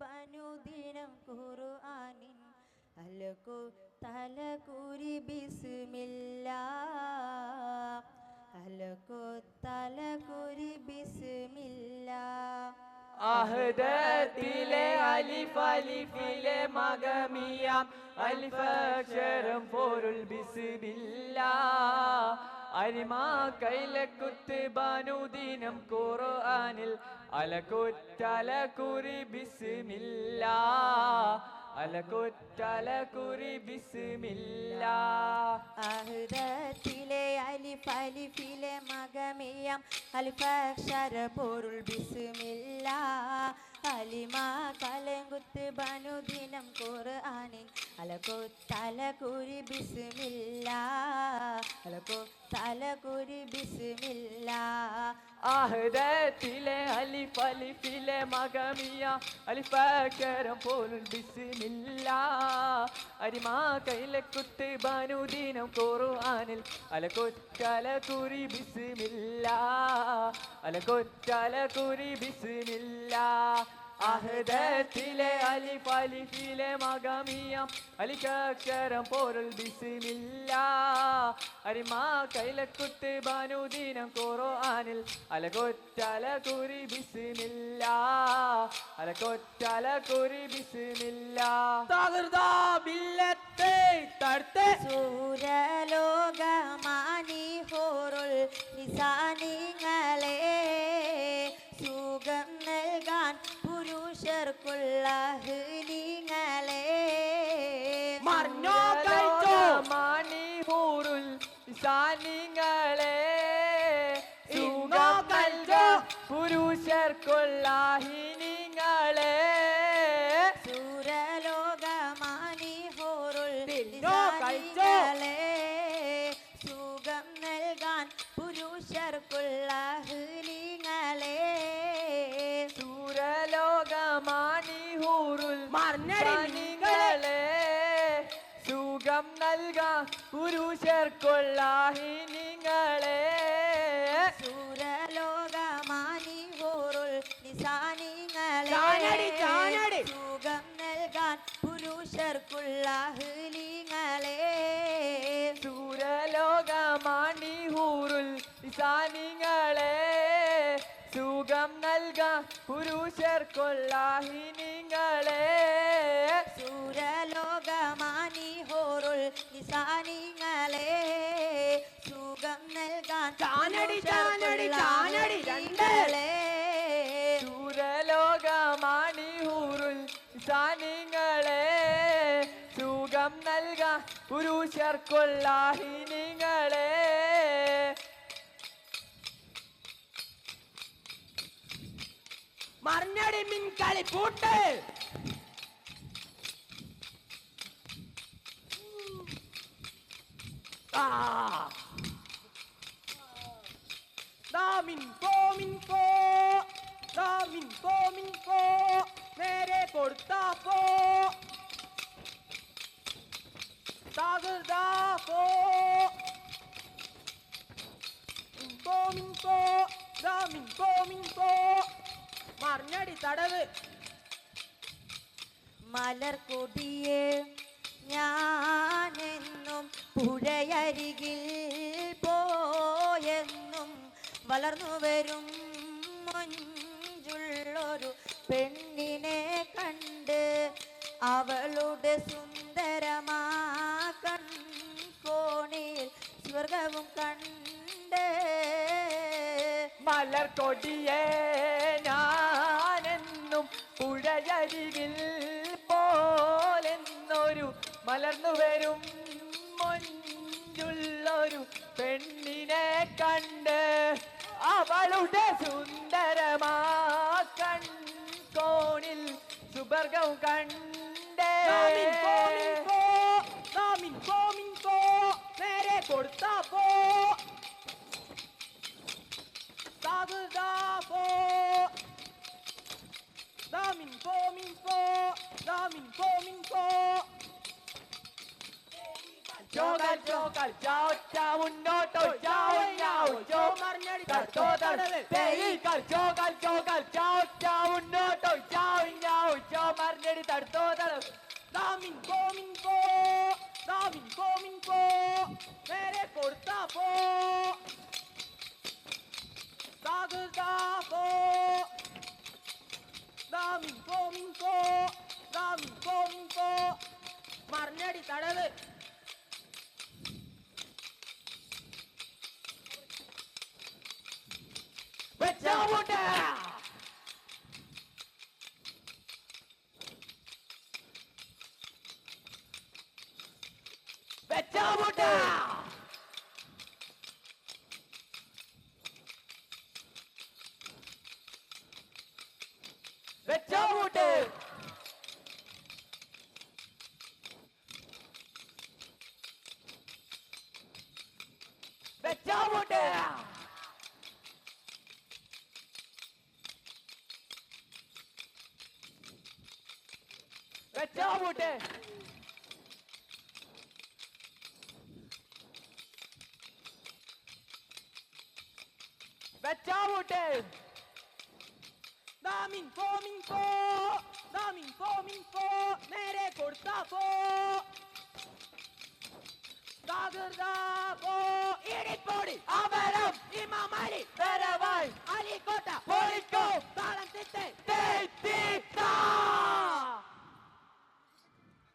ബനുദിനം ഖുർആനിൻ അലകു തലകുരി ബിസ്മില്ലാ അലകു തലകുരി ബിസ്മില്ലാ അഹദത്തിലെ അലിഫ് അലിഫിലെ മഗമിയാം അലിഫക്ഷരം പൊരുൾ ബിസ്മില്ലാ അരിമാ കൈലെ കുത്ത് ബനുദിനം ഖുർആനിൽ അലകുറ്റലകുരി ബിസ്മില്ലാ അലകുറ്റലകുരി ബിസ്മില്ലാ അഹദത്തിലെ അലിഫ് അലിഫിലെ മഗമിയാം അലിഫക്ഷര പൊരുൾ ബിസ്മില്ലാ അലിമാ കലങ്കുത്ത് ബനുദിനം ഖുർആനിൻ അലകുത്തലകുരി ബിസ്മില്ലാ അലകുത്തലകുരി ബിസ്മില്ലാ അഹദത്തിലെ അലിഫ് അലിഫിലെ മഗമിയാം അലിഫക്ഷരം പൊരുൾ ബിസ്മില്ലാ അരിമാ കൈലെ കുത്ത് ബനുദിനം ഖുർആനിൽ അലകുറ്റലകുരി ബിസ്മില്ലാ അലകുറ്റലകുരി ബിസ്മില്ലാ അഹദത്തിലെ അലിഫ് അലിഫിലെ മഗമിയാം അലിഫക്ഷരം പൊരുൾ ബിസ്മില്ലാ അരിമാ കൈലെ കുത്ത് ബനുദിനം ഖുർആനിൽ അലകുറ്റലകുരി ബിസ്മില്ലാ അലകുറ്റലകുരി ബിസ്മില്ലാ തകർദാ ബില്ലത്തെ തർത്തെ സൂരലോകമാനി ഹോറുൽ നിസാനിങ്ങളെ സുഖം നൽകാൻ പുരുഷർക്കുള്ള ഹൃനിങ്ങളെ മർഞ്ഞോ കഴിച്ചോ മാനി ഹൂറുൽ നിസാനിങ്ങളെ സുഖം നൽകോ പുരുഷർക്കുള്ള ഹിനിങ്ങളെ സൂരലോകമാനി ഹോറുൽ കഴിച്ചോ. നിസാനിങ്ങളെ സുഖം നൽകാൻ പുരുഷർക്കുള്ള ഹൃനിങ്ങളെ സൂരലോകമാനി ഹൂറുൽ നിസാനിങ്ങളെ സുഖം നൽകാൻ പുരുഷർക്കുള്ള ഹിനിങ്ങളെ സൂരലോകമാനി ഹോറുൽ നിസാനിങ്ങളെ സുഖം നൽകാൻ പുരുഷർക്കുള്ള ഹൃനിങ്ങളെ സൂരലോകമാനി ഹൂറുൽ നിസാനിങ്ങളെ സുഖം നൽകാൻ പുരുഷർക്കുള്ള ഹിനിങ്ങളെ സൂരലോകമാനി ഹോറുൽ നിസാനിങ്ങളെ സുഖം നൽകാൻ ഹിനിങ്ങളെ സൂരലോകമാനി ഹൂറുൽ നിസാനിങ്ങളെ സുഖം നൽകാൻ പുരുഷർക്കുള്ള ഹിനിങ്ങളെ മറിഞ്ഞടി മിൻ കളിപ്പൂട്ട് നേരെ കൊടുത്താ പോ തകർതാ പോ മറിഞ്ഞടി തടവ് മലർക്കൊടിയെ ഞാനെന്നും പുഴയരികിൽ പോയെന്നും വളർന്നു വരും മൊഞ്ചുള്ളൊരു പെണ്ണിനെ കണ്ട് അവളുടെ സുന്ദരമാ കൺകോണിൽ സ്വർഗവും കണ്ട് മലർക്കൊടിയെ ഞാനെന്നും പുഴയരികിൽ പോലെന്നൊരു മലർന്നു വരും മൊഞ്ചുള്ളൊരു പെണ്ണിനെ കണ്ട് അവളുടെ സുന്ദരമാ കൺകോണിൽ സുവർഗവും കണ്ടേ നേരെ കൊടുത്താ പോ മുന്നോട്ടോ മുന്നോട്ടോ മാറിയടി തടുത്തോ തടവ് നേരെ കൊടുത്താ പോ മറിഞ്ഞടി തടവ് വെച്ചാ പോട്ടെ വെച്ചാ പോട്ടെ വെച്ചാ പോട്ടെ വെച്ചാ പോട്ടെ വെച്ചാ പോട്ടെ വെച്ചാ പോട്ടെ നേരെ കൊടുത്താ പോ ഇടിപ്പോടി അമരം ഇമാമലി വരവായി അലിക്കോട്ട